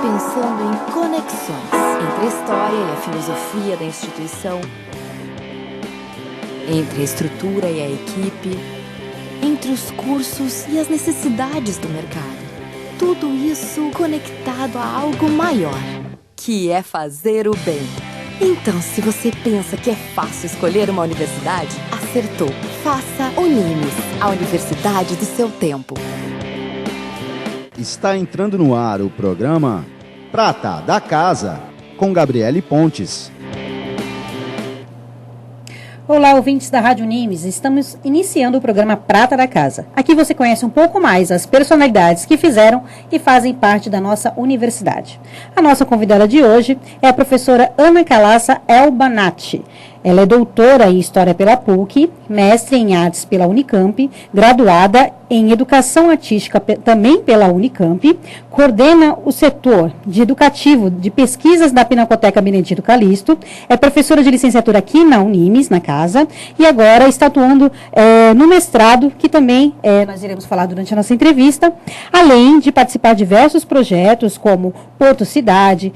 pensando em conexões entre a história e a filosofia da instituição, entre a estrutura e a equipe, entre os cursos e as necessidades do mercado. Tudo isso conectado a algo maior, que é fazer o bem. Então, se você pensa que é fácil escolher uma universidade, acertou. Faça Unimes, a universidade do seu tempo. Está entrando no ar o programa Prata da Casa, com Gabriele Pontes. Olá, ouvintes da Rádio Unimes. Estamos iniciando o programa Prata da Casa. Aqui você conhece um pouco mais as personalidades que fizeram e fazem parte da nossa universidade. A nossa convidada de hoje é a professora Ana Calassa Elbanati. Ela é doutora em História pela PUC, mestre em Artes pela Unicamp, graduada em Educação Artística também pela Unicamp, coordena o setor de educativo de pesquisas da Pinacoteca Benedito Calixto, é professora de licenciatura aqui na Unimes, na casa, e agora está atuando no mestrado, que também nós iremos falar durante a nossa entrevista, além de participar de diversos projetos, como Porto Cidade,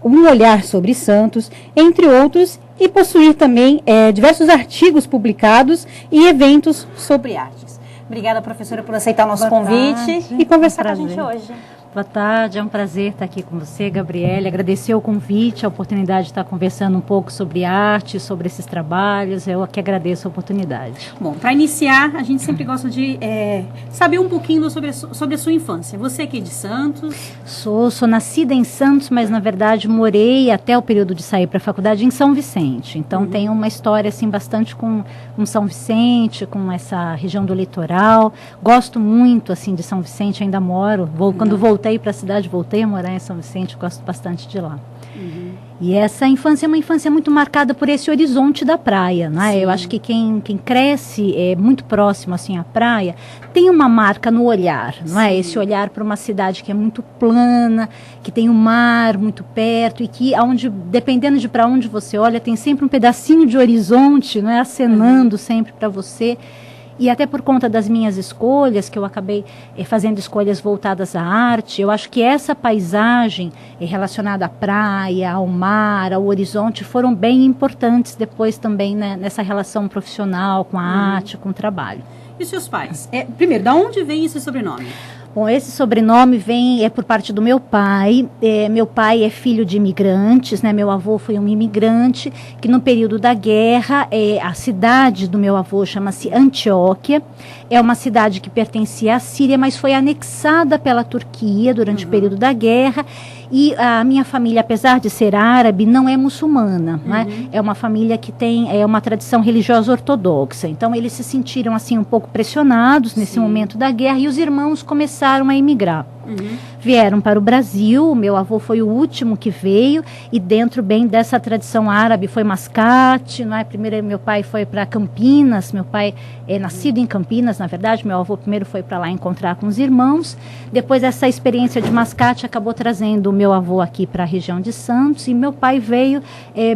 Um Olhar sobre Santos, entre outros, e possuir também diversos artigos publicados e eventos sobre artes. Obrigada, professora, por aceitar o nosso convite e conversar com a gente hoje. Boa tarde, é um prazer estar aqui com você, Gabriele. Agradecer o convite, a oportunidade de estar conversando um pouco sobre arte, sobre esses trabalhos. Eu aqui agradeço a oportunidade. Bom, para iniciar, a gente sempre gosta de saber um pouquinho sobre a sua infância. Você aqui de Santos? Sou nascida em Santos, mas na verdade morei até o período de sair para a faculdade em São Vicente. Então tenho uma história assim bastante com São Vicente, com essa região do litoral. Gosto muito assim de São Vicente, ainda moro. Quando voltei para a cidade, voltei a morar em São Vicente, gosto bastante de lá. E essa infância é uma infância muito marcada por esse horizonte da praia, né? Eu acho que quem cresce muito próximo assim à praia tem uma marca no olhar, não é? Esse olhar para uma cidade que é muito plana, que tem o mar muito perto e que dependendo de para onde você olha, tem sempre um pedacinho de horizonte, não é? Acenando sempre para você. E até por conta das minhas escolhas, que eu acabei fazendo escolhas voltadas à arte, eu acho que essa paisagem relacionada à praia, ao mar, ao horizonte, foram bem importantes depois também, né, nessa relação profissional com a arte, com o trabalho. E seus pais? Primeiro, de onde vem esse sobrenome? Bom, esse sobrenome vem por parte do meu pai. Meu pai é filho de imigrantes, né? Meu avô foi um imigrante que no período da guerra, a cidade do meu avô chama-se Antioquia. É uma cidade que pertencia à Síria, mas foi anexada pela Turquia durante o período da guerra. E a minha família, apesar de ser árabe, não é muçulmana, né? É uma família que tem uma tradição religiosa ortodoxa. Então, eles se sentiram assim um pouco pressionados nesse momento da guerra e os irmãos começaram a emigrar. Vieram para o Brasil, o meu avô foi o último que veio, e dentro bem dessa tradição árabe foi Mascate, né? Primeiro meu pai foi para Campinas, meu pai é nascido em Campinas, na verdade, meu avô primeiro foi para lá encontrar com os irmãos, depois essa experiência de Mascate acabou trazendo o meu avô aqui para a região de Santos, e meu pai veio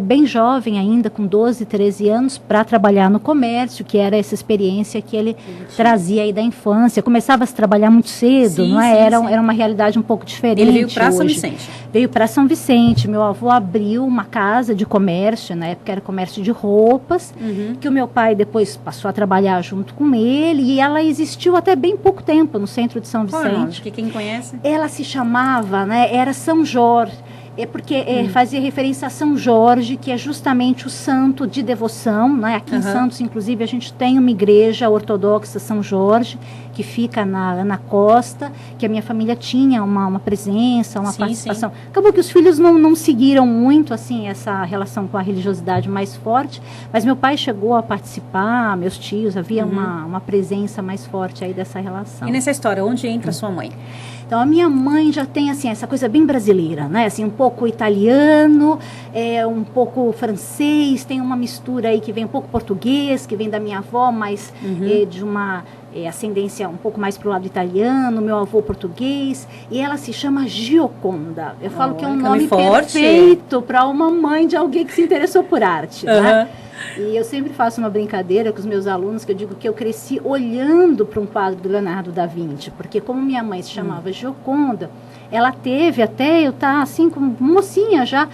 bem jovem ainda, com 12, 13 anos, para trabalhar no comércio, que era essa experiência que ele trazia aí da infância, começava a se trabalhar muito cedo, não é? Era uma realidade um pouco diferente. Ele veio para São Vicente? Veio para São Vicente. Meu avô abriu uma casa de comércio, na época era comércio de roupas, que o meu pai depois passou a trabalhar junto com ele, e ela existiu até bem pouco tempo no centro de São Vicente. Que quem conhece? Ela se chamava, né, era São Jorge. Porque fazia referência a São Jorge, que é justamente o santo de devoção, né? Aqui em Santos, inclusive, a gente tem uma igreja ortodoxa São Jorge, que fica na costa, que a minha família tinha uma presença, uma participação. Acabou que os filhos não seguiram muito, assim, essa relação com a religiosidade mais forte, mas meu pai chegou a participar, meus tios, havia uma presença mais forte aí dessa relação. E nessa história, onde entra a sua mãe? Então, a minha mãe já tem, assim, essa coisa bem brasileira, né? Assim, um pouco italiano, um pouco francês, tem uma mistura aí que vem um pouco português, que vem da minha avó, mas de uma ascendência um pouco mais para o lado italiano, meu avô português, e ela se chama Gioconda. Eu falo que é um nome perfeito para uma mãe de alguém que se interessou por arte, né? E eu sempre faço uma brincadeira com os meus alunos, que eu digo que eu cresci olhando para um quadro do Leonardo da Vinci, porque como minha mãe se chamava Gioconda, ela teve até, eu tá assim, como mocinha já,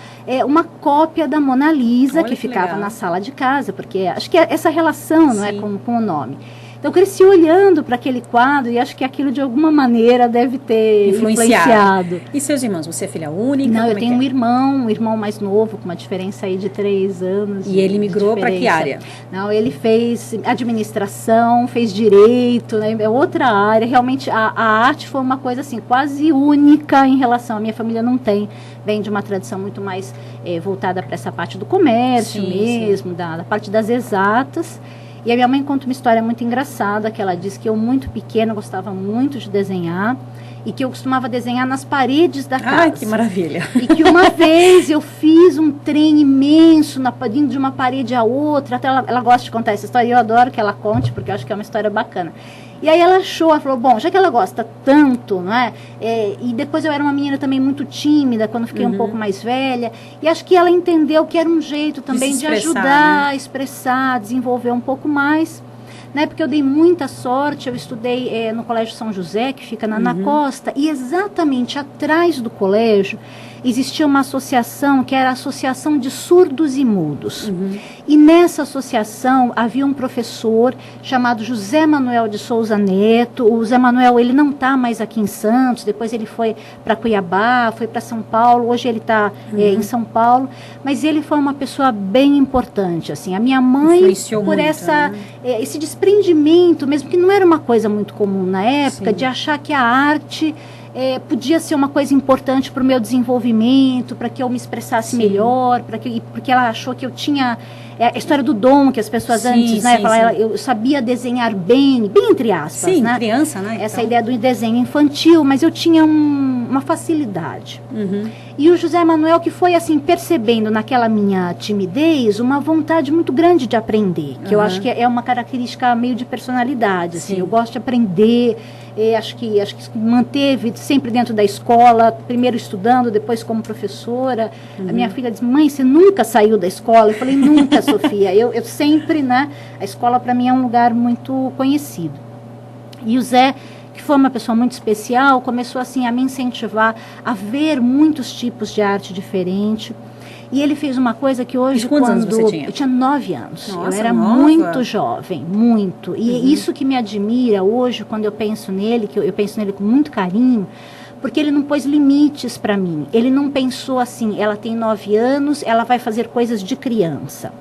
uma cópia da Mona Lisa, que ficava legal na sala de casa, porque acho que é essa relação, não é, com o nome. Então, eu cresci olhando para aquele quadro e acho que aquilo, de alguma maneira, deve ter influenciado. E seus irmãos? Você é filha única? Não, eu tenho um irmão mais novo, com uma diferença aí de 3 anos. E ele migrou para que área? Não, ele fez administração, fez direito, né? É outra área. Realmente, a arte foi uma coisa, assim, quase única em relação... A minha família não tem, vem de uma tradição muito mais voltada para essa parte do comércio mesmo, da parte das exatas. E a minha mãe conta uma história muito engraçada, que ela diz que eu, muito pequena, gostava muito de desenhar, e que eu costumava desenhar nas paredes da casa. Ai, que maravilha! E que uma vez eu fiz um trem imenso, indo de uma parede a outra, até ela gosta de contar essa história, e eu adoro que ela conte, porque eu acho que é uma história bacana. E aí ela falou, bom, já que ela gosta tanto, não é? E depois eu era uma menina também muito tímida, quando fiquei um pouco mais velha, e acho que ela entendeu que era um jeito também de ajudar, expressar, desenvolver um pouco mais, né? Porque eu dei muita sorte, eu estudei no Colégio São José, que fica na Costa, e exatamente atrás do colégio existia uma associação que era a Associação de Surdos e Mudos. E nessa associação havia um professor chamado José Manuel de Souza Neto. O José Manuel, ele não está mais aqui em Santos, depois ele foi para Cuiabá, foi para São Paulo, hoje ele está em São Paulo, mas ele foi uma pessoa bem importante, assim. A minha mãe, influenciou por muito, esse desprendimento, mesmo que não era uma coisa muito comum na época, de achar que a arte podia ser uma coisa importante para o meu desenvolvimento, para que eu me expressasse melhor, porque ela achou que eu tinha a história do dom, que as pessoas antes, né, falavam, eu sabia desenhar bem entre aspas, né? Criança, né? Essa ideia do desenho infantil, mas eu tinha uma facilidade. E o José Manuel, que foi assim, percebendo naquela minha timidez, uma vontade muito grande de aprender, que eu acho que é uma característica meio de personalidade, assim, eu gosto de aprender. Acho que manteve sempre dentro da escola, primeiro estudando, depois como professora. A minha filha diz, mãe, você nunca saiu da escola? Eu falei, nunca, Sofia. Eu sempre, né? A escola para mim é um lugar muito conhecido. E o Zé, que foi uma pessoa muito especial, começou assim a me incentivar a ver muitos tipos de arte diferente. E ele fez uma coisa que hoje, quantos anos você tinha? Eu tinha 9 anos. Nossa, eu era muito jovem, muito. E isso que me admira hoje, quando eu penso nele, que eu penso nele com muito carinho, porque ele não pôs limites para mim. Ele não pensou assim, ela tem 9 anos, ela vai fazer coisas de criança.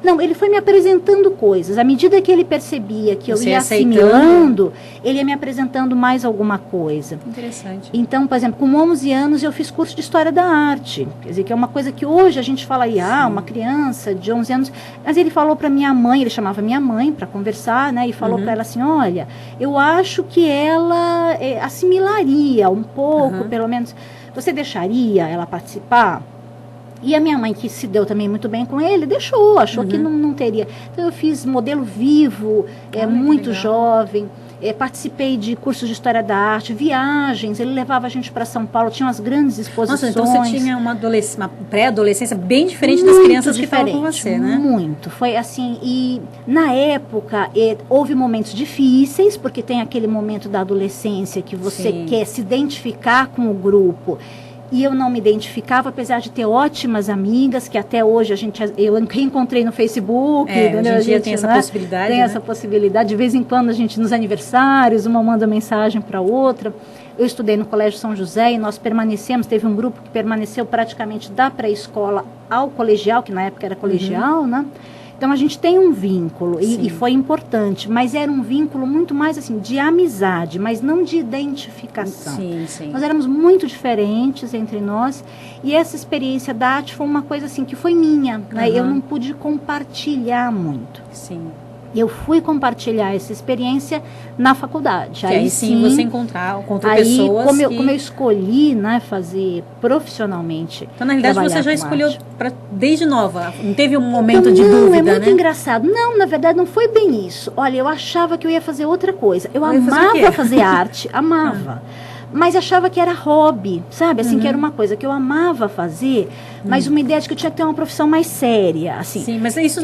Não, ele foi me apresentando coisas. À medida que ele percebia que eu ia assimilando, ele ia me apresentando mais alguma coisa. Interessante. Então, por exemplo, com 11 anos eu fiz curso de História da Arte. Quer dizer, que é uma coisa que hoje a gente fala, uma criança de 11 anos... Mas ele falou para minha mãe, ele chamava minha mãe para conversar, né? E falou para ela assim, olha, eu acho que ela assimilaria um pouco, pelo menos. Você deixaria ela participar? E a minha mãe, que se deu também muito bem com ele, achou que não teria. Então, eu fiz modelo vivo, muito jovem, participei de cursos de História da Arte, viagens, ele levava a gente para São Paulo, tinha umas grandes exposições. Nossa, então você tinha uma pré-adolescência bem diferente das crianças que estavam com você, né? Muito, foi assim, e na época houve momentos difíceis, porque tem aquele momento da adolescência que você quer se identificar com o grupo. E eu não me identificava, apesar de ter ótimas amigas, que até hoje eu reencontrei no Facebook. Hoje em dia tem essa possibilidade. Tem essa possibilidade. De vez em quando, nos aniversários, uma manda mensagem para outra. Eu estudei no Colégio São José e nós permanecemos, teve um grupo que permaneceu praticamente da pré-escola ao colegial, que na época era colegial, né? Então, a gente tem um vínculo, e foi importante, mas era um vínculo muito mais, assim, de amizade, mas não de identificação. Nós éramos muito diferentes entre nós, e essa experiência da arte foi uma coisa, assim, que foi minha, né? Eu não pude compartilhar muito. eu fui compartilhar essa experiência na faculdade. Que aí sim você encontrou pessoas como eu escolhi, né, fazer profissionalmente. Então, na realidade, você já escolheu desde nova. Não teve um momento de dúvida, né? É muito né? engraçado. Não, na verdade, não foi bem isso. Olha, eu achava que eu ia fazer outra coisa. Eu amava fazer arte, amava. Mas achava que era hobby, sabe? Assim, que era uma coisa que eu amava fazer, mas uma ideia de que eu tinha que ter uma profissão mais séria, assim. Sim, mas isso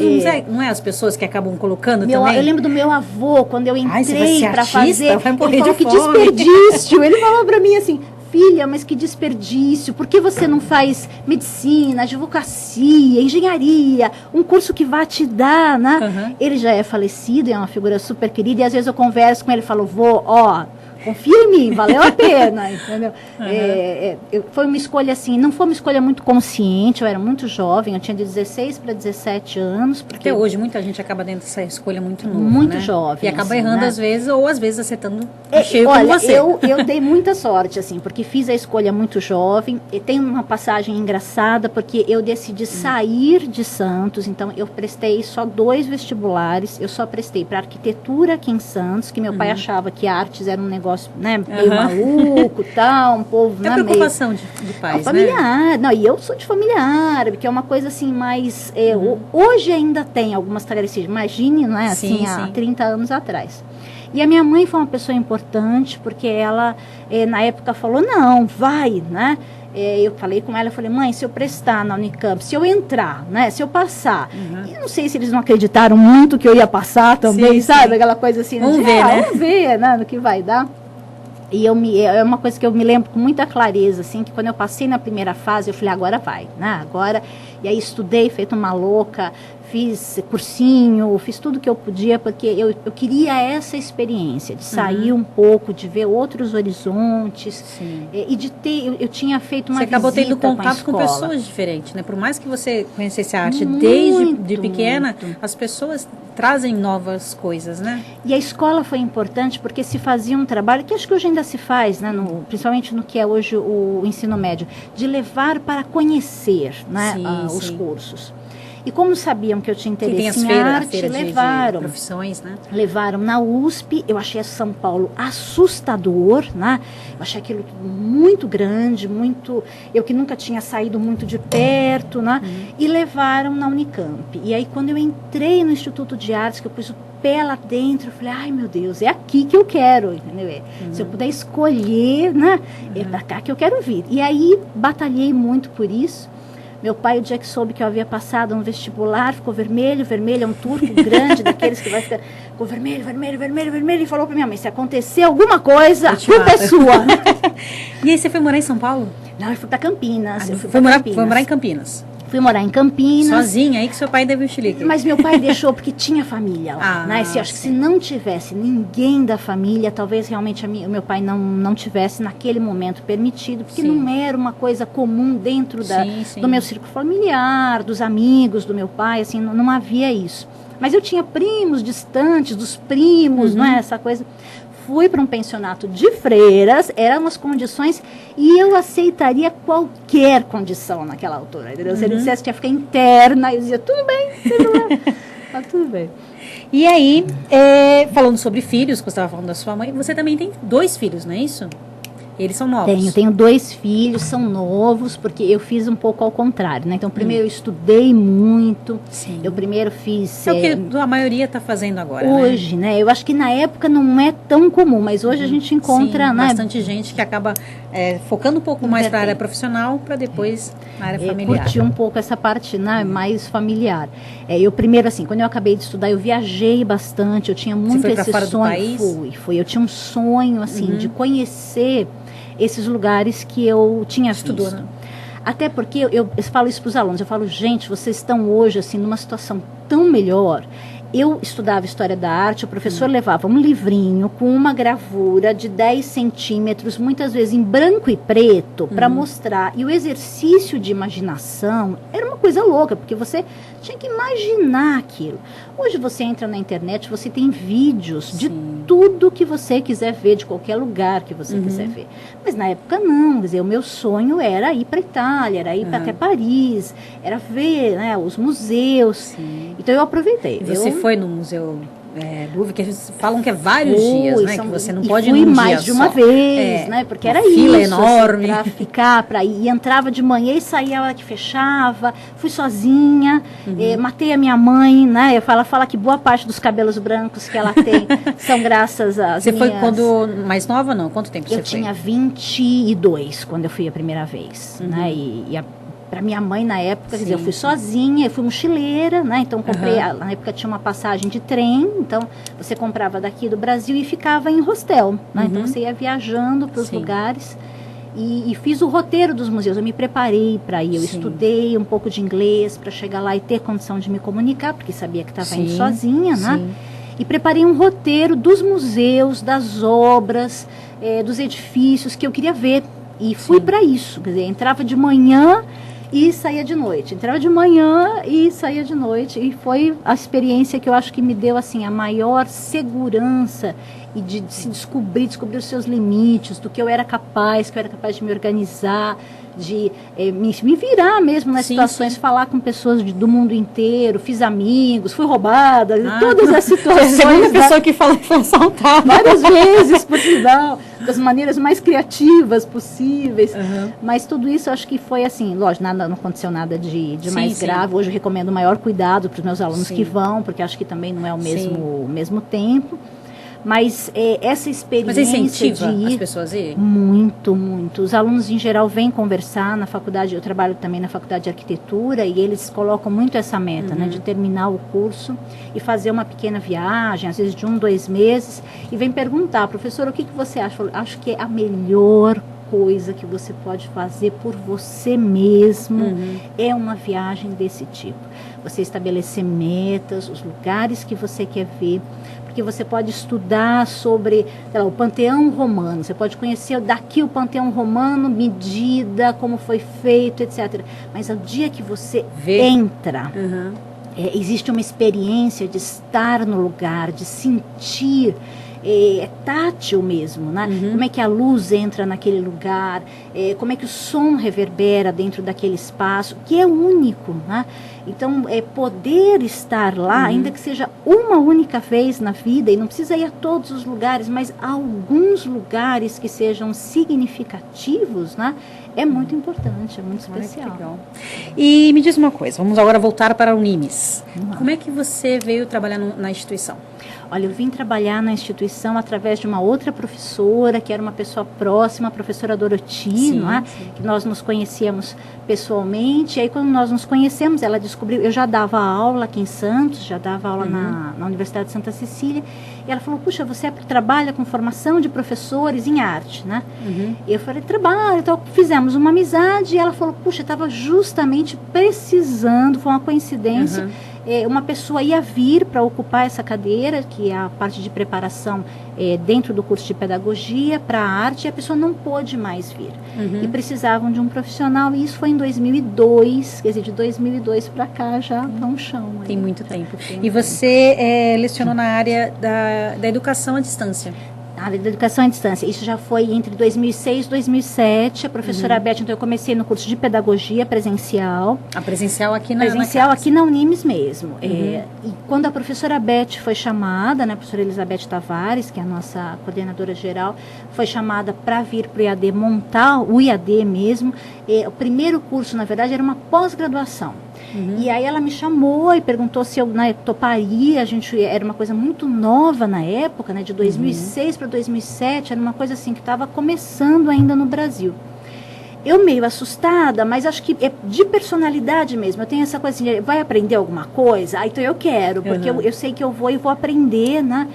não é as pessoas que acabam colocando também? Eu lembro do meu avô, quando eu entrei para fazer, vai ele falou que desperdício. Ele falou para mim assim, filha, mas que desperdício, por que você não faz medicina, advocacia, engenharia, um curso que vai te dar, né? Ele já é falecido, é uma figura super querida, e às vezes eu converso com ele e falo, vô, confia em mim, valeu a pena, entendeu? Foi uma escolha assim, não foi uma escolha muito consciente, eu era muito jovem, eu tinha de 16 para 17 anos. Porque até hoje muita gente acaba dentro dessa escolha muito nova, muito né? jovem. E acaba assim, errando né? às vezes, ou às vezes acertando cheio olha, como você. Eu dei muita sorte, assim, porque fiz a escolha muito jovem, e tem uma passagem engraçada, porque eu decidi sair de Santos, então eu prestei só 2 vestibulares, eu só prestei para arquitetura aqui em Santos, que meu pai achava que artes era um negócio, né, meio maluco, tal, um povo, é né, preocupação de pais, familiar, né? Não, e eu sou de família árabe, que é uma coisa assim mais, hoje ainda tem algumas características, imagine, não é, assim, há 30 anos atrás. E a minha mãe foi uma pessoa importante, porque ela, na época, falou, não, vai, né? Eu falei com ela, eu falei, mãe, se eu prestar na Unicamp, se eu entrar, né, se eu passar, e não sei se eles não acreditaram muito que eu ia passar também, sabe? Aquela coisa assim, vamos ver, né? Vamos ver, né, no que vai dar. E é uma coisa que eu me lembro com muita clareza, assim, que quando eu passei na primeira fase, eu falei, agora vai, né, agora. E aí estudei, feito uma louca, fiz cursinho, fiz tudo que eu podia, porque eu queria essa experiência, de sair um pouco, de ver outros horizontes, e de ter, eu tinha feito uma visita. Você acabou tendo contato com pessoas diferentes, né? Por mais que você conhecesse a arte desde pequena, as pessoas trazem novas coisas, né? E a escola foi importante porque se fazia um trabalho, que acho que hoje ainda se faz, né? Principalmente no que é hoje o ensino médio, de levar para conhecer, né? Os cursos. E como sabiam que eu tinha interesse em arte, levaram. De profissões, né? Levaram na USP, eu achei São Paulo assustador, né? Eu achei aquilo muito grande, eu que nunca tinha saído muito de perto, né? E levaram na Unicamp. E aí quando eu entrei no Instituto de Artes, que eu pus o pé lá dentro, eu falei, ai meu Deus, é aqui que eu quero, entendeu? Se eu puder escolher, né? É pra cá que eu quero vir. E aí batalhei muito por isso. Meu pai, o dia que soube que eu havia passado no vestibular, ficou vermelho, é um turco grande, daqueles que vai ficar, ficou vermelho, e falou pra minha mãe, se acontecer alguma coisa, a culpa é sua. E aí você foi morar em São Paulo? Não, eu fui pra Campinas. Foi morar em Campinas? Fui morar em Campinas. Sozinha, aí que seu pai deu o chilique. Mas meu pai deixou porque tinha família lá. Né? Acho que se não tivesse ninguém da família, talvez realmente o meu pai não tivesse naquele momento permitido, porque não era uma coisa comum dentro do meu círculo familiar, dos amigos do meu pai, assim, não havia isso. Mas eu tinha primos distantes, dos primos, não é? Essa coisa. Fui para um pensionato de freiras, eram as condições, e eu aceitaria qualquer condição naquela altura, entendeu? Se ele dissesse que ia ficar interna, eu dizia, tudo bem, tá tudo bem. E aí, falando sobre filhos, que você estava falando da sua mãe, você também tem 2 filhos, não é isso? Eles são novos? Tenho 2 filhos, são novos, porque eu fiz um pouco ao contrário, né? Então, primeiro eu estudei muito, eu primeiro fiz... É o que a maioria está fazendo agora, hoje, né? Eu acho que na época não é tão comum, mas hoje a gente encontra... né? Bastante gente que acaba focando um pouco mais para a área profissional, para depois na área familiar. Curti um pouco essa parte, né, mais familiar. Eu primeiro, assim, quando eu acabei de estudar, eu viajei bastante, eu tinha muito esse sonho. Você foi para fora do país? Fui. Eu tinha um sonho, assim, de conhecer esses lugares que eu tinha visto. Né? Até porque eu falo isso para os alunos, eu falo, gente, vocês estão hoje assim numa situação tão melhor. Eu estudava História da Arte, o professor levava um livrinho com uma gravura de 10 centímetros, muitas vezes em branco e preto, para mostrar. E o exercício de imaginação era uma coisa louca, porque você tinha que imaginar aquilo. Hoje você entra na internet, você tem vídeos de tudo que você quiser ver, de qualquer lugar que você quiser ver. Mas na época não, quer dizer, o meu sonho era ir para a Itália, era ir até Paris, era ver, né, os museus. Então eu aproveitei. E você foi no museu Louvre, que eles falam que é vários dias, né? Que você não pode ir num num mais dia de uma só. vez, né? Porque era fila isso, enorme. Assim, para ficar, para ir. Entrava de manhã e saía a hora que fechava. Fui sozinha, matei a minha mãe, né? Ela fala que boa parte dos cabelos brancos que ela tem são graças às Você minhas... foi quando mais nova, não? Quanto tempo você foi? Eu tinha 22 quando eu fui a primeira vez, né? Para minha mãe, na época, quer dizer, eu fui sozinha, eu fui mochileira, né? Então, comprei, na época tinha uma passagem de trem, então você comprava daqui do Brasil e ficava em hostel, né? Então, você ia viajando para os lugares e fiz o roteiro dos museus. Eu me preparei para ir, eu estudei um pouco de inglês para chegar lá e ter condição de me comunicar, porque sabia que estava indo sozinha, né? E preparei um roteiro dos museus, das obras, dos edifícios que eu queria ver. E fui para isso, quer dizer, entrava de manhã e saía de noite. Entrava de manhã e saía de noite. E foi a experiência que eu acho que me deu assim a maior segurança e de se descobrir os seus limites, do que eu era capaz, de me organizar, de me virar mesmo nas situações, falar com pessoas do mundo inteiro, fiz amigos, fui roubada, todas as situações. Você é a pessoa que fala que foi assaltada. Várias vezes, por sinal, das maneiras mais criativas possíveis. Mas tudo isso eu acho que foi assim, lógico, não aconteceu nada de mais grave. Hoje eu recomendo o maior cuidado para os meus alunos que vão, porque acho que também não é o mesmo tempo. Mas essa experiência incentiva de ir, as pessoas a ir? Muito, muito. Os alunos, em geral, vêm conversar na faculdade. Eu trabalho também na faculdade de arquitetura e eles colocam muito essa meta, né, de terminar o curso e fazer uma pequena viagem, às vezes de 2 meses, e vem perguntar, professor, o que você acha? Eu falo, acho que é a melhor coisa que você pode fazer por você mesmo é uma viagem desse tipo. Você estabelecer metas, os lugares que você quer ver, porque você pode estudar sobre, sei lá, o Panteão Romano, você pode conhecer daqui o Panteão Romano, medida, como foi feito, etc. Mas ao dia que você entra, existe uma experiência de estar no lugar, de sentir, tátil mesmo, né? Como é que a luz entra naquele lugar, como é que o som reverbera dentro daquele espaço, que é único, né? Então, poder estar lá, ainda que seja uma única vez na vida, e não precisa ir a todos os lugares, mas a alguns lugares que sejam significativos, né? É muito importante, é muito especial. Legal. E me diz uma coisa, vamos agora voltar para a Unimes. Como é que você veio trabalhar na instituição? Olha, eu vim trabalhar na instituição através de uma outra professora, que era uma pessoa próxima, a professora Doroti, não é? Que nós nos conhecíamos pessoalmente. E aí, quando nós nos conhecemos, ela descobriu... Eu já dava aula aqui em Santos, já dava aula na Universidade de Santa Cecília. E ela falou, puxa, você trabalha com formação de professores em arte, né? E eu falei, trabalho. Então, fizemos uma amizade e ela falou, puxa, estava justamente precisando, foi uma coincidência... uma pessoa ia vir para ocupar essa cadeira, que é a parte de preparação dentro do curso de pedagogia para a arte, e a pessoa não pôde mais vir. E precisavam de um profissional, e isso foi em 2002, quer dizer, de 2002 para cá já está um chão. Tem muito tempo. E você lecionou na área da educação à distância? Na área da educação à distância. Isso já foi entre 2006 e 2007. A professora Beth, então eu comecei no curso de pedagogia presencial. A presencial aqui na Presencial aqui na Unimes mesmo. E quando a professora Beth foi chamada, né, a professora Elizabeth Tavares, que é a nossa coordenadora geral, foi chamada para vir para o IAD montar o IAD mesmo. O primeiro curso, na verdade, era uma pós-graduação. E aí ela me chamou e perguntou se eu toparia. Era uma coisa muito nova na época, né, de 2006 para 2007, era uma coisa assim que estava começando ainda no Brasil. Eu meio assustada, mas acho que é de personalidade mesmo. Eu tenho essa coisa assim, vai aprender alguma coisa? Ah, então eu quero, porque eu sei que eu vou aprender, né?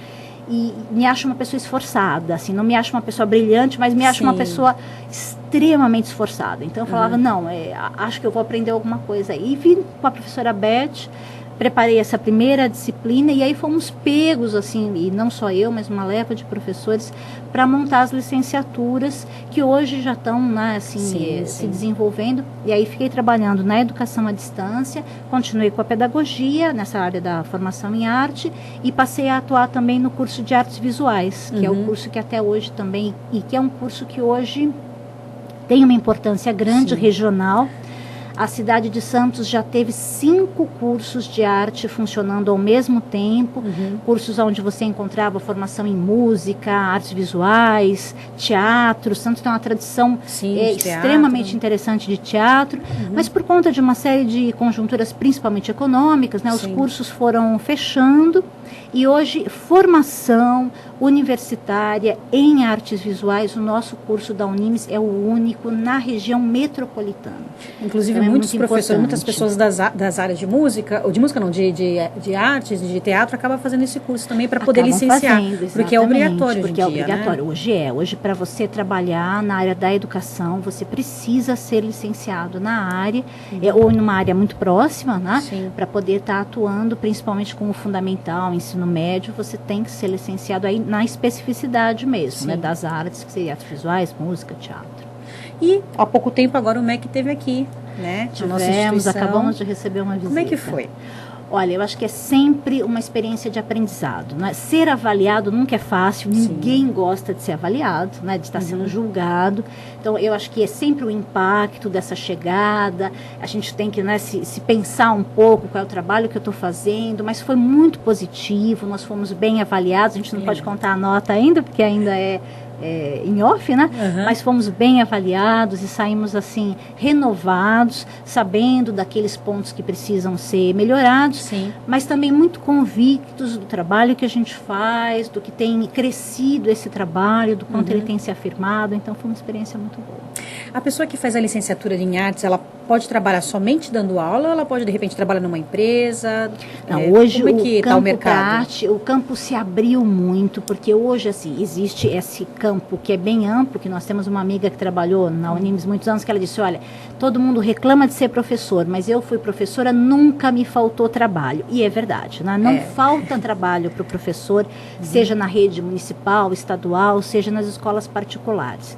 E me acho uma pessoa esforçada, assim, não me acho uma pessoa brilhante, mas me acho uma pessoa extremamente esforçada. Então eu falava, não, acho que eu vou aprender alguma coisa. E vim com a professora Beth, preparei essa primeira disciplina e aí fomos pegos, assim, e não só eu, mas uma leva de professores, para montar as licenciaturas que hoje já estão, né, assim, se desenvolvendo. E aí fiquei trabalhando na educação à distância, continuei com a pedagogia, nessa área da formação em arte, e passei a atuar também no curso de artes visuais, que é o curso que até hoje também, e que é um curso que hoje tem uma importância grande regional. A cidade de Santos já teve 5 cursos de arte funcionando ao mesmo tempo, cursos onde você encontrava formação em música, artes visuais, teatro. Santos tem uma tradição extremamente interessante de teatro, mas por conta de uma série de conjunturas, principalmente econômicas, né, os cursos foram fechando. E hoje, formação universitária em artes visuais, o nosso curso da Unimes é o único na região metropolitana. Inclusive, então, muitos professores, muitas pessoas das áreas de música, ou de música não, de artes, de teatro, acabam fazendo esse curso também para poder licenciar, porque é obrigatório hoje em dia, obrigatório. Né? Hoje para você trabalhar na área da educação, você precisa ser licenciado na área, ou numa área muito próxima, né? Para poder estar atuando, principalmente com o fundamental, ensino médio, você tem que ser licenciado aí na especificidade mesmo, né, das artes, que seria artes visuais, música, teatro. E há pouco tempo agora o MEC esteve aqui, né? Acabamos de receber uma visita. Como é que foi? Olha, eu acho que é sempre uma experiência de aprendizado, né? Ser avaliado nunca é fácil, ninguém gosta de ser avaliado, né? De estar sendo julgado. Então, eu acho que é sempre o impacto dessa chegada, a gente tem que, né, se pensar um pouco qual é o trabalho que eu estou fazendo, mas foi muito positivo, nós fomos bem avaliados, a gente não pode contar a nota ainda, porque ainda é em off, né? Mas fomos bem avaliados e saímos assim renovados, sabendo daqueles pontos que precisam ser melhorados, mas também muito convictos do trabalho que a gente faz, do que tem crescido esse trabalho, do quanto ele tem se afirmado. Então foi uma experiência muito boa. A pessoa que faz a licenciatura em artes, ela pode trabalhar somente dando aula ou ela pode de repente trabalhar numa empresa? Não, hoje como é que está o mercado? Arte, o campo se abriu muito, porque hoje assim existe esse campo que é bem amplo, que nós temos uma amiga que trabalhou na Unimes muitos anos, que ela disse, olha, todo mundo reclama de ser professor, mas eu fui professora, nunca me faltou trabalho. E é verdade, né? Não falta trabalho para o professor, seja na rede municipal, estadual, seja nas escolas particulares.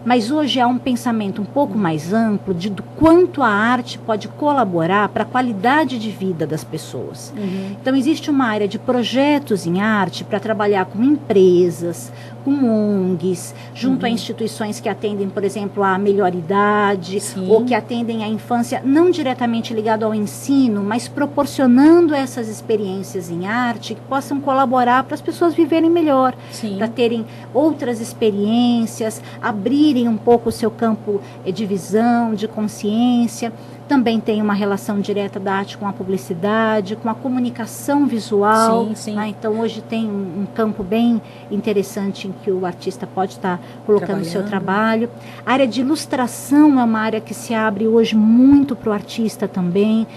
Mas hoje há um pensamento um pouco mais amplo do quanto a arte pode colaborar para a qualidade de vida das pessoas. Então, existe uma área de projetos em arte para trabalhar com empresas, com ONGs, junto a instituições que atendem, por exemplo, à melhoridade, ou que atendem à infância, não diretamente ligado ao ensino, mas proporcionando essas experiências em arte que possam colaborar para as pessoas viverem melhor, para terem outras experiências, abrirem um pouco o seu campo de visão, de consciência. Também tem uma relação direta da arte com a publicidade, com a comunicação visual. Né? Então, hoje tem um campo bem interessante em que o artista pode estar colocando o seu trabalho. A área de ilustração é uma área que se abre hoje muito para o artista também.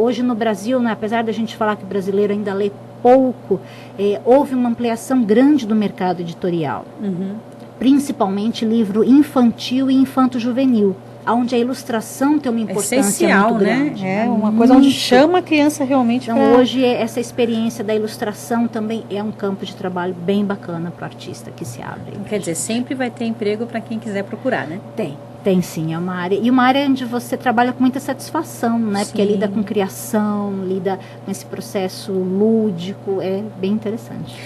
Hoje no Brasil, né, apesar da gente falar que o brasileiro ainda lê pouco, houve uma ampliação grande do mercado editorial. Principalmente livro infantil e infanto-juvenil, onde a ilustração tem uma importância essencial, muito grande. Né? É uma coisa onde chama a criança realmente. Então, hoje, essa experiência da ilustração também é um campo de trabalho bem bacana para o artista que se abre. Quer dizer, sempre vai ter emprego para quem quiser procurar, né? Tem sim, é uma área. E uma área onde você trabalha com muita satisfação, né? Porque lida com criação, lida com esse processo lúdico, é bem interessante.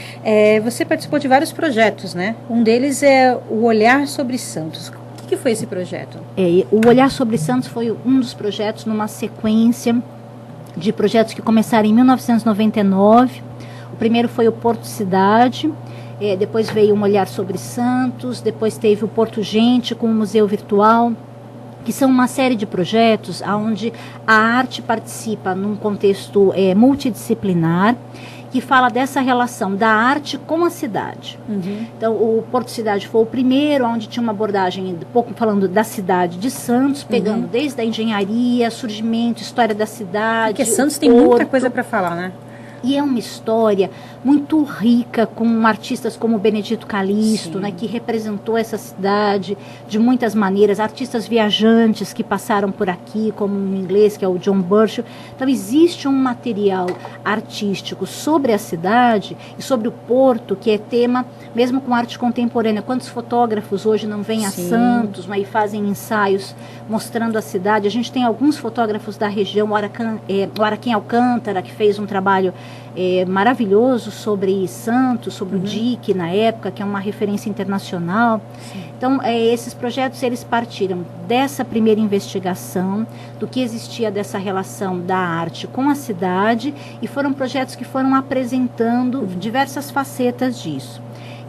Você participou de vários projetos, né? Um deles é o Olhar sobre Santos. O que foi esse projeto? O Olhar sobre Santos foi um dos projetos numa sequência de projetos que começaram em 1999. O primeiro foi o Porto Cidade. Depois veio um Olhar sobre Santos, depois teve o Porto Gente com o Museu Virtual, que são uma série de projetos onde a arte participa num contexto multidisciplinar, que fala dessa relação da arte com a cidade. Então, o Porto Cidade foi o primeiro, onde tinha uma abordagem, um pouco falando da cidade de Santos, pegando desde a engenharia, surgimento, história da cidade. Porque Santos tem muita coisa para falar, né? E é uma história muito rica, com artistas como Benedito Calixto, né, que representou essa cidade de muitas maneiras, artistas viajantes que passaram por aqui, como um inglês, que é o John Burchell. Então, existe um material artístico sobre a cidade e sobre o Porto, que é tema, mesmo com arte contemporânea. Quantos fotógrafos hoje não vêm a Santos, mas fazem ensaios mostrando a cidade? A gente tem alguns fotógrafos da região, o Araquém Alcântara, que fez um trabalho maravilhoso sobre Santos, sobre o DIC na época, que é uma referência internacional. Sim. Então, esses projetos, eles partiram dessa primeira investigação, do que existia dessa relação da arte com a cidade, e foram projetos que foram apresentando diversas facetas disso.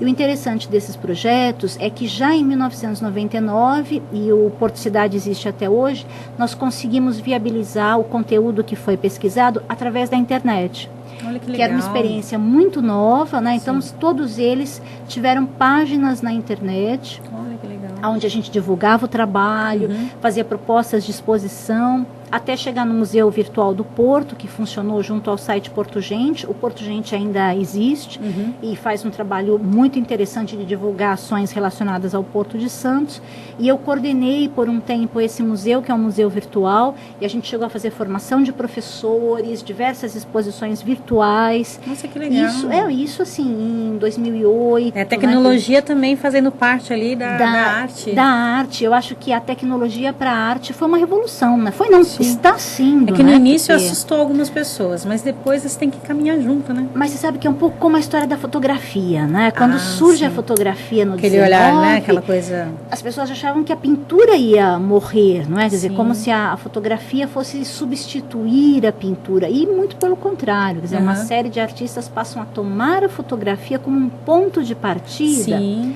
E o interessante desses projetos é que já em 1999, e o Porto Cidade existe até hoje, nós conseguimos viabilizar o conteúdo que foi pesquisado através da internet. Olha que legal. Que era uma experiência muito nova, né? Então, todos eles tiveram páginas na internet. Olha que legal. Onde a gente divulgava o trabalho, fazia propostas de exposição, até chegar no Museu Virtual do Porto, que funcionou junto ao site Porto Gente. O Porto Gente ainda existe e faz um trabalho muito interessante de divulgar ações relacionadas ao Porto de Santos. E eu coordenei por um tempo esse museu, que é um museu virtual, e a gente chegou a fazer formação de professores, diversas exposições virtuais. Nossa, que legal. Isso assim, em 2008. A tecnologia também fazendo parte ali da arte. Da arte. Eu acho que a tecnologia para a arte foi uma revolução, né? Foi não... Sim. Está sendo. É que no início assustou algumas pessoas, mas depois você tem que caminhar junto, né? Mas você sabe que é um pouco como a história da fotografia, né? Quando surge a fotografia no aquele 19, olhar, né? Aquela coisa... As pessoas achavam que a pintura ia morrer, não é? Quer dizer, como se a fotografia fosse substituir a pintura. E muito pelo contrário. Quer dizer, uma série de artistas passam a tomar a fotografia como um ponto de partida. Sim.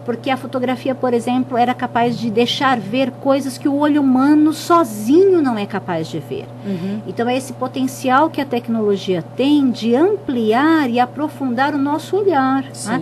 Porque a fotografia, por exemplo, era capaz de deixar ver coisas que o olho humano sozinho não é capaz de ver. Então, é esse potencial que a tecnologia tem de ampliar e aprofundar o nosso olhar, né?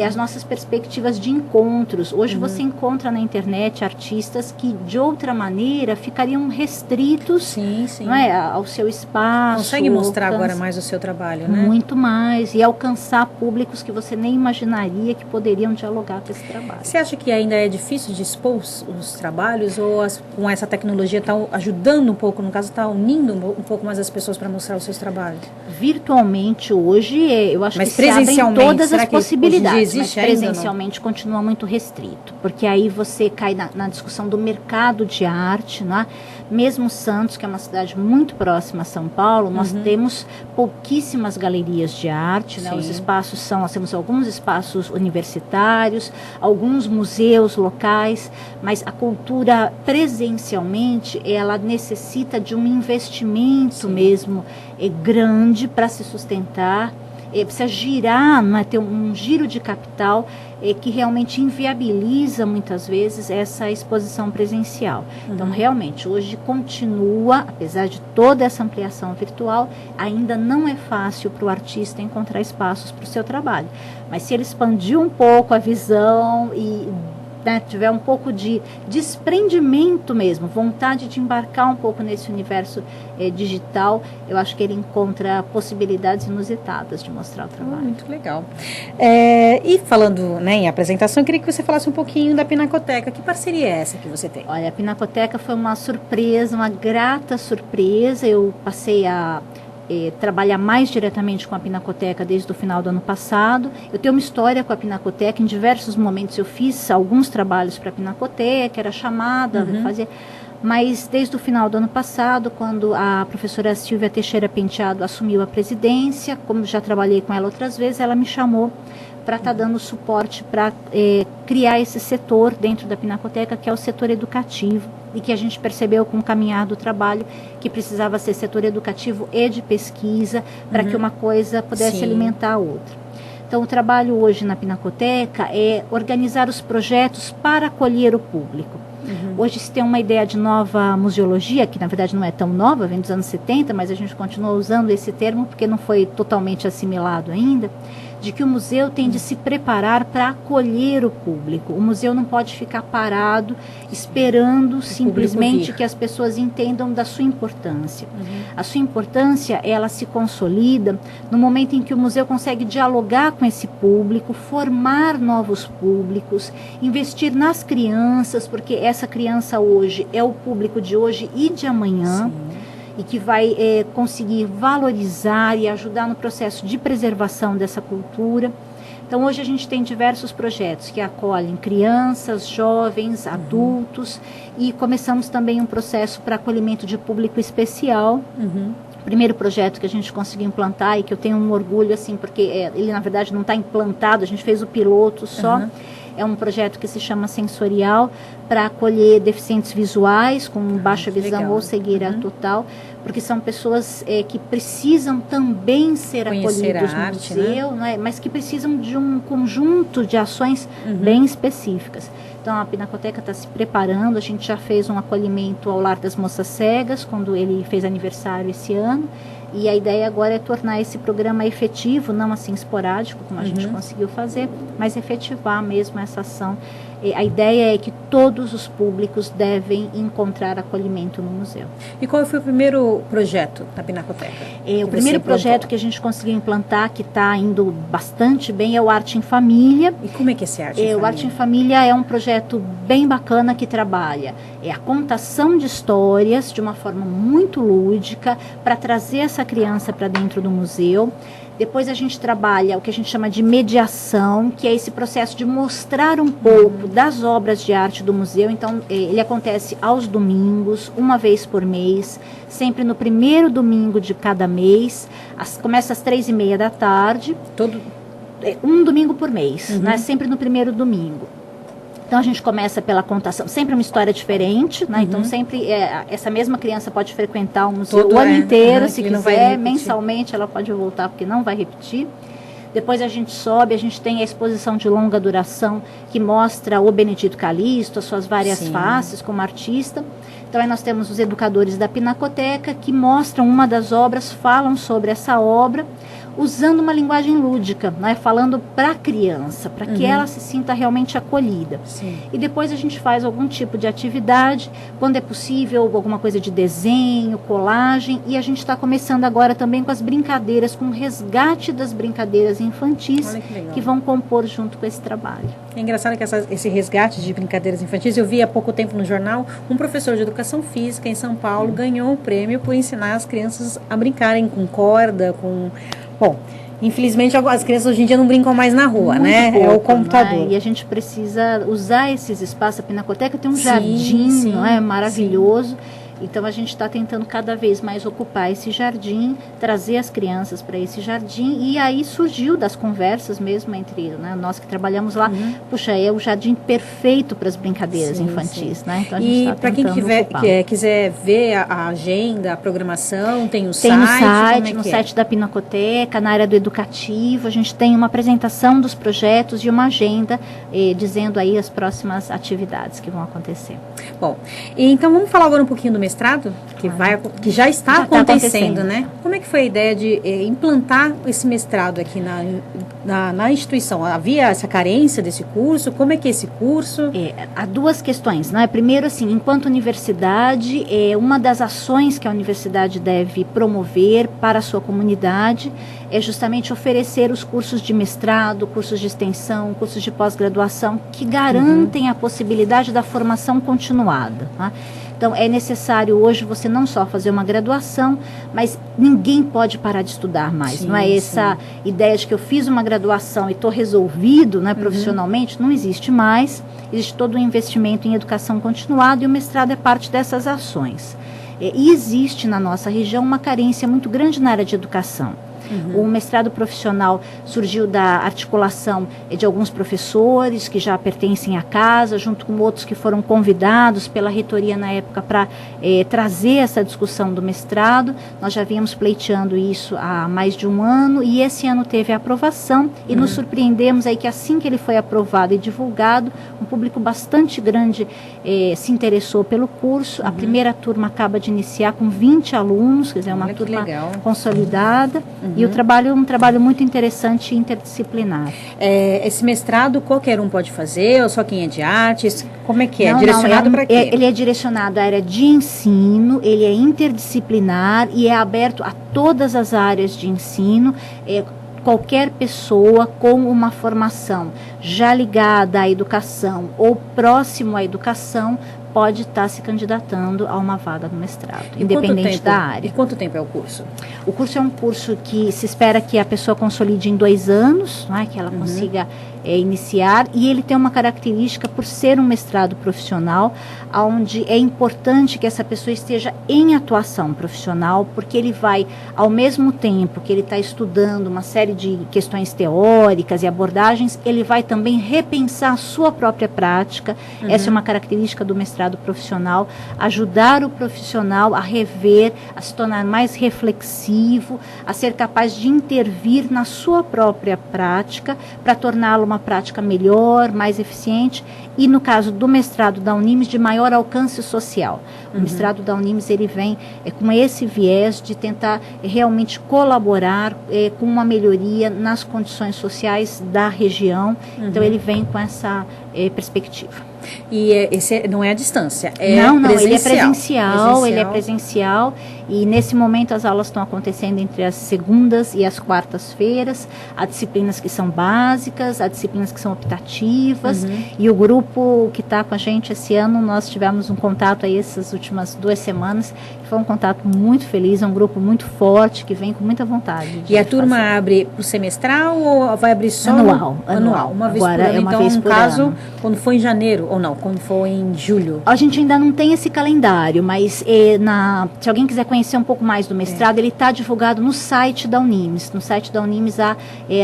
As nossas perspectivas de encontros. Hoje você encontra na internet artistas que, de outra maneira, ficariam restritos não é, ao seu espaço. Consegue mostrar agora mais o seu trabalho, né? Muito mais. E alcançar públicos que você nem imaginaria que poderiam dialogar com esse trabalho. Você acha que ainda é difícil de expor os trabalhos ou com essa tecnologia está ajudando um pouco, no caso está unindo um pouco mais as pessoas para mostrar os seus trabalhos? Virtualmente hoje, eu acho que se abrem todas as possibilidades, mas presencialmente continua muito restrito, porque aí você cai na discussão do mercado de arte, né? Mesmo Santos, que é uma cidade muito próxima a São Paulo, nós temos pouquíssimas galerias de arte, né? Os espaços nós temos alguns espaços universitários, alguns museus locais, mas a cultura presencialmente, ela necessita de um investimento mesmo grande para se sustentar, precisa girar, não é? Ter um giro de capital que realmente inviabiliza muitas vezes essa exposição presencial. Então, realmente, hoje continua, apesar de toda essa ampliação virtual, ainda não é fácil para o artista encontrar espaços para o seu trabalho. Mas se ele expandir um pouco a visão e tiver um pouco de desprendimento mesmo, vontade de embarcar um pouco nesse universo digital, eu acho que ele encontra possibilidades inusitadas de mostrar o trabalho. Muito legal. E falando em apresentação, eu queria que você falasse um pouquinho da Pinacoteca. Que parceria é essa que você tem? Olha, a Pinacoteca foi uma surpresa, uma grata surpresa. Eu passei a trabalhar mais diretamente com a Pinacoteca desde o final do ano passado. Eu tenho uma história com a Pinacoteca, em diversos momentos eu fiz alguns trabalhos para a Pinacoteca, era chamada, fazer, mas desde o final do ano passado, quando a professora Silvia Teixeira Penteado assumiu a presidência, como já trabalhei com ela outras vezes, ela me chamou para estar dando suporte para criar esse setor dentro da Pinacoteca, que é o setor educativo, e que a gente percebeu com o caminhar do trabalho que precisava ser setor educativo e de pesquisa para que uma coisa pudesse alimentar a outra. Então, o trabalho hoje na Pinacoteca é organizar os projetos para acolher o público. Hoje se tem uma ideia de nova museologia, que na verdade não é tão nova, vem dos anos 70, mas a gente continua usando esse termo porque não foi totalmente assimilado ainda, de que o museu tem de se preparar para acolher o público. O museu não pode ficar parado esperando simplesmente que as pessoas entendam da sua importância. A sua importância, ela se consolida no momento em que o museu consegue dialogar com esse público, formar novos públicos, investir nas crianças, porque essa criança hoje é o público de hoje e de amanhã. E que vai conseguir valorizar e ajudar no processo de preservação dessa cultura. Então, hoje a gente tem diversos projetos que acolhem crianças, jovens, adultos, e começamos também um processo para acolhimento de público especial, primeiro projeto que a gente conseguiu implantar e que eu tenho um orgulho, assim, porque ele, na verdade, não está implantado, a gente fez o piloto só. É um projeto que se chama Sensorial, para acolher deficientes visuais com baixa visão ou cegueira total, porque são pessoas que precisam também ser acolhidos no museu, né? Mas que precisam de um conjunto de ações bem específicas. Então, a Pinacoteca está se preparando, a gente já fez um acolhimento ao Lar das Moças Cegas, quando ele fez aniversário esse ano, e a ideia agora é tornar esse programa efetivo, não assim esporádico, como a gente conseguiu fazer, mas efetivar mesmo essa ação. A ideia é que todos os públicos devem encontrar acolhimento no museu. E qual foi o primeiro projeto da Pinacoteca? O primeiro projeto que a gente conseguiu implantar, que está indo bastante bem, é o Arte em Família. E como é que é esse Arte em Família? O Arte em Família é um projeto bem bacana que trabalha a contação de histórias de uma forma muito lúdica para trazer essa criança para dentro do museu. Depois a gente trabalha o que a gente chama de mediação, que é esse processo de mostrar um pouco das obras de arte do museu. Então, ele acontece aos domingos, uma vez por mês, sempre no primeiro domingo de cada mês. Começa às 3h30 da tarde. Um domingo por mês, né? Sempre no primeiro domingo. Então, a gente começa pela contação, sempre uma história diferente, né? Então, sempre essa mesma criança pode frequentar o museu o ano inteiro, se quiser, mensalmente ela pode voltar, porque não vai repetir. Depois a gente sobe, a gente tem a exposição de longa duração, que mostra o Benedito Calixto, as suas várias faces como artista. Então, aí nós temos os educadores da Pinacoteca, que mostram uma das obras, falam sobre essa obra, usando uma linguagem lúdica, né? Falando para a criança, para que ela se sinta realmente acolhida. E depois a gente faz algum tipo de atividade, quando é possível, alguma coisa de desenho, colagem, e a gente está começando agora também com as brincadeiras, com o resgate das brincadeiras infantis, que vão compor junto com esse trabalho. É engraçado que esse resgate de brincadeiras infantis, eu vi há pouco tempo no jornal, um professor de educação física em São Paulo ganhou o prêmio por ensinar as crianças a brincarem com corda, com... Bom, infelizmente as crianças hoje em dia não brincam mais na rua, né? Pouco, é o computador. Né? E a gente precisa usar esses espaços. A Pinacoteca tem um jardim, não é? Maravilhoso. Então, a gente está tentando cada vez mais ocupar esse jardim, trazer as crianças para esse jardim, e aí surgiu das conversas mesmo entre nós que trabalhamos lá, puxa, é o jardim perfeito para as brincadeiras infantis, né? Então, a gente e para quem quiser ver a agenda, a programação, tem o site? Tem no site da Pinacoteca, na área do educativo, a gente tem uma apresentação dos projetos e uma agenda dizendo aí as próximas atividades que vão acontecer. Bom, então vamos falar agora um pouquinho do mestrado, que já está acontecendo, né? Como é que foi a ideia de implantar esse mestrado aqui na instituição? Havia essa carência desse curso? Como é que é esse curso? Há duas questões, né? Primeiro, assim, enquanto universidade, uma das ações que a universidade deve promover para a sua comunidade é justamente oferecer os cursos de mestrado, cursos de extensão, cursos de pós-graduação, que garantem a possibilidade da formação continuada, tá? Então, é necessário hoje você não só fazer uma graduação, mas ninguém pode parar de estudar mais. Não é essa ideia de que eu fiz uma graduação e estou resolvido, né, profissionalmente, não existe mais. Existe todo um investimento em educação continuada e o mestrado é parte dessas ações. E existe na nossa região uma carência muito grande na área de educação. O mestrado profissional surgiu da articulação de alguns professores que já pertencem à casa, junto com outros que foram convidados pela reitoria na época para trazer essa discussão do mestrado. Nós já vínhamos pleiteando isso há mais de um ano e esse ano teve a aprovação e nos surpreendemos aí que assim que ele foi aprovado e divulgado, um público bastante grande se interessou pelo curso. A primeira turma acaba de iniciar com 20 alunos, quer dizer, uma turma consolidada. E o trabalho é um trabalho muito interessante e interdisciplinar. Esse mestrado qualquer um pode fazer, ou só quem é de artes? Como é que é? Direcionado para quê? Ele é direcionado à área de ensino, ele é interdisciplinar e é aberto a todas as áreas de ensino. Qualquer pessoa com uma formação já ligada à educação ou próximo à educação pode estar se candidatando a uma vaga no mestrado, independente da área. E quanto tempo é o curso? O curso é um curso que se espera que a pessoa consolide em 2 anos, não é? Que ela consiga iniciar, e ele tem uma característica por ser um mestrado profissional, onde é importante que essa pessoa esteja em atuação profissional, porque ele vai, ao mesmo tempo que ele está estudando uma série de questões teóricas e abordagens, ele vai também repensar a sua própria prática. Essa é uma característica do mestrado profissional, ajudar o profissional a rever, a se tornar mais reflexivo, a ser capaz de intervir na sua própria prática, para torná-la uma prática melhor, mais eficiente, e no caso do mestrado da Unimes, de maior alcance social. O mestrado da Unimes, ele vem com esse viés de tentar realmente colaborar com uma melhoria nas condições sociais da região. Então ele vem com essa perspectiva. E esse não é à distância, não, presencial. Ele é presencial, e nesse momento as aulas estão acontecendo entre as segundas e as quartas-feiras. Há disciplinas que são básicas, há disciplinas que são optativas, e o grupo que está com a gente esse ano, nós tivemos um contato aí essas últimas 2 semanas, que foi um contato muito feliz, é um grupo muito forte, que vem com muita vontade. E a turma abre para o semestral ou vai abrir só? Anual. Uma vez Agora, por ano. é uma então, vez no por caso, ano. quando for em janeiro, ou não, quando for em julho? A gente ainda não tem esse calendário, mas se alguém quiser conhecer um pouco mais do mestrado, ele está divulgado no site da Unimes. No site da Unimes há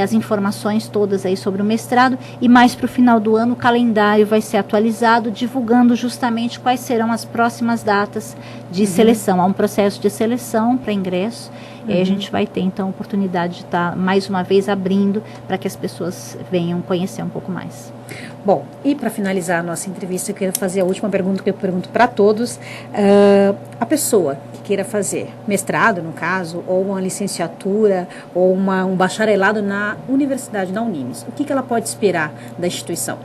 as informações todas aí sobre o mestrado, e mais para o final do ano o calendário vai ser atualizado, divulgando justamente quais serão as próximas datas de seleção. Há um processo de seleção para ingresso, e a gente vai ter então a oportunidade de estar mais uma vez abrindo para que as pessoas venham conhecer um pouco mais. Bom, e para finalizar a nossa entrevista, eu quero fazer a última pergunta que eu pergunto para todos. A pessoa que queira fazer mestrado, no caso, ou uma licenciatura, ou um bacharelado na Universidade da Unimes, o que ela pode esperar da instituição?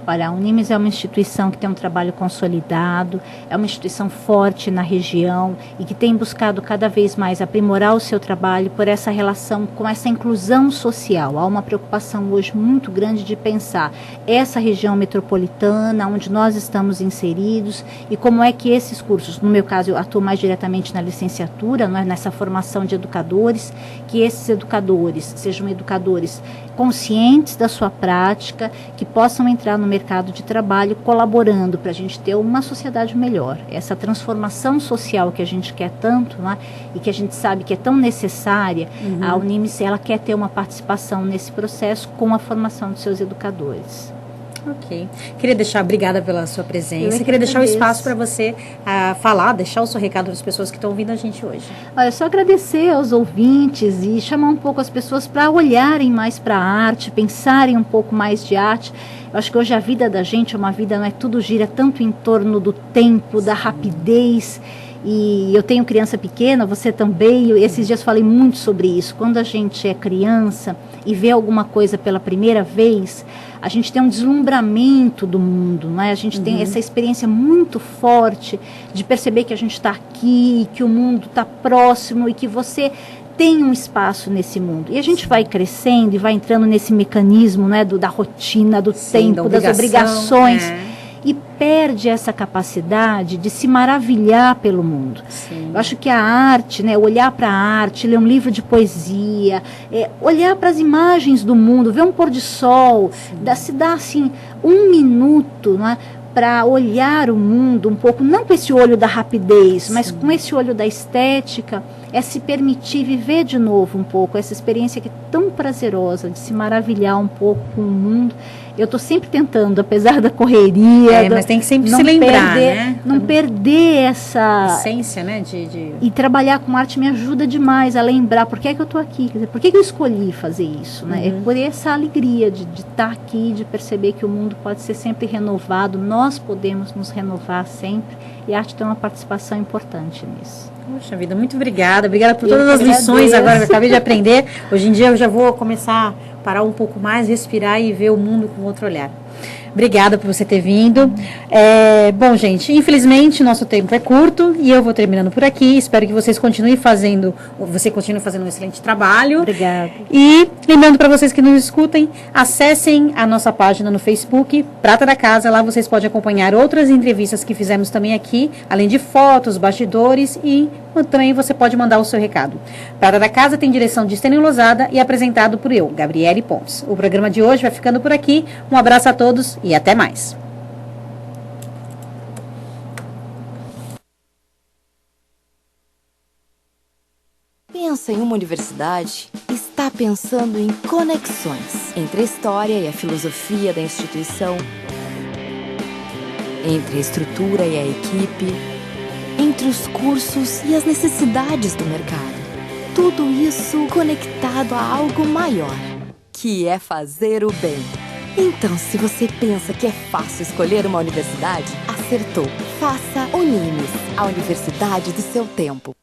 Olha, a Unimes é uma instituição que tem um trabalho consolidado, é uma instituição forte na região e que tem buscado cada vez mais aprimorar o seu trabalho por essa relação com essa inclusão social. Há uma preocupação hoje muito grande de pensar essa região metropolitana, onde nós estamos inseridos, e como é que esses cursos, no meu caso eu atuo mais diretamente na licenciatura, não é, nessa formação de educadores, que esses educadores sejam educadores conscientes da sua prática, que possam entrar no mercado de trabalho colaborando para a gente ter uma sociedade melhor. Essa transformação social que a gente quer tanto, né, e que a gente sabe que é tão necessária, a Unimes, ela quer ter uma participação nesse processo com a formação dos seus educadores. Ok. Queria obrigada pela sua presença. Queria deixar o espaço para você falar, deixar o seu recado para as pessoas que estão ouvindo a gente hoje. Olha, só agradecer aos ouvintes e chamar um pouco as pessoas para olharem mais para a arte, pensarem um pouco mais de arte. Eu acho que hoje a vida da gente é uma vida, não é, tudo gira tanto em torno do tempo, da rapidez. E eu tenho criança pequena, você também, esses dias falei muito sobre isso. Quando a gente é criança e vê alguma coisa pela primeira vez, a gente tem um deslumbramento do mundo, né? A gente tem essa experiência muito forte de perceber que a gente está aqui, que o mundo está próximo e que você tem um espaço nesse mundo. E a gente vai crescendo e vai entrando nesse mecanismo, né, da rotina, do tempo, das obrigações. E perde essa capacidade de se maravilhar pelo mundo. Sim. Eu acho que a arte, né, olhar para a arte, ler um livro de poesia, olhar para as imagens do mundo, ver um pôr de sol, se dá assim 1 minuto, né, para olhar o mundo um pouco, não com esse olho da rapidez, mas com esse olho da estética, é se permitir viver de novo um pouco essa experiência que é tão prazerosa, de se maravilhar um pouco com o mundo. Eu estou sempre tentando, apesar da correria... mas tem que sempre se lembrar, né? Não perder essa... essência, né? E trabalhar com arte me ajuda demais a lembrar por que é que eu estou aqui, quer dizer, por que eu escolhi fazer isso, né? É por essa alegria de estar aqui, de perceber que o mundo pode ser sempre renovado, nós podemos nos renovar sempre, e a arte tem uma participação importante nisso. Poxa vida, muito obrigada. Obrigada por todas as lições agora que eu acabei de aprender. Hoje em dia eu já vou começar a parar um pouco mais, respirar e ver o mundo com outro olhar. Obrigada por você ter vindo. Bom, gente, infelizmente nosso tempo é curto e eu vou terminando por aqui. Espero que você continue fazendo um excelente trabalho. Obrigada. E lembrando para vocês que nos escutem, acessem a nossa página no Facebook, Prata da Casa. Lá vocês podem acompanhar outras entrevistas que fizemos também aqui, além de fotos, bastidores e também você pode mandar o seu recado. Prata da Casa tem direção de Estênio Lozada e apresentado por eu, Gabriele Pontes. O programa de hoje vai ficando por aqui. Um abraço a todos e até mais. Pensa em uma universidade? Está pensando em conexões entre a história e a filosofia da instituição, entre a estrutura e a equipe, entre os cursos e as necessidades do mercado. Tudo isso conectado a algo maior, que é fazer o bem. Então, se você pensa que é fácil escolher uma universidade, acertou. Faça Unimes, a universidade do seu tempo.